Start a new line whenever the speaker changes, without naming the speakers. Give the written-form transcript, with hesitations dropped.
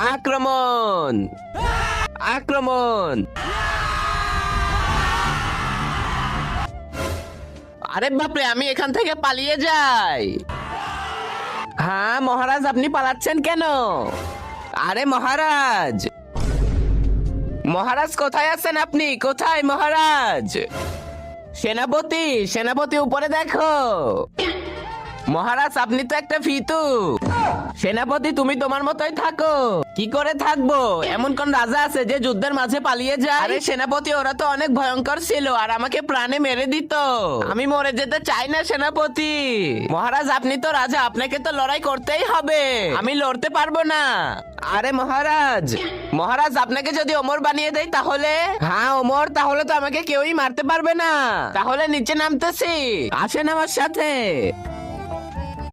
আক্রমণ! আক্রমণ! আরে বাপরে, আমি এখান থেকে পালিয়ে যাই। হ্যাঁ মহারাজ, আপনি পালাচ্ছেন কেন? আরে মহারাজ, মহারাজ কোথায় আছেন আপনি? কোথায় মহারাজ? সেনাপতি, সেনাপতি উপরে দেখো। মহারাজ আপনি তো একটা ফিতু। সেনাপতি তুমি তোমার মতোই থাকো। কি করে থাকবো? এমন কোন রাজা আছে যে যুদ্ধের মাঝে পালিয়ে যায়? আরে সেনাপতি, ওরা তো অনেক ভয়ঙ্কর ছিল আর আমাকে প্রাণে মেরে দিত। আমি মরে যেতে চাই না সেনাপতি। মহারাজ আপনি তো রাজা, আপনাকে তো লড়াই করতেই হবে। আমি লড়তে পারবো না। আরে মহারাজ, মহারাজ আপনাকে যদি ওমর বানিয়ে দেয় তাহলে? হ্যাঁ ওমর, তাহলে তো আমাকে কেউই মারতে পারবে না। তাহলে নিচে নামতেছি, আসেন আমার সাথে।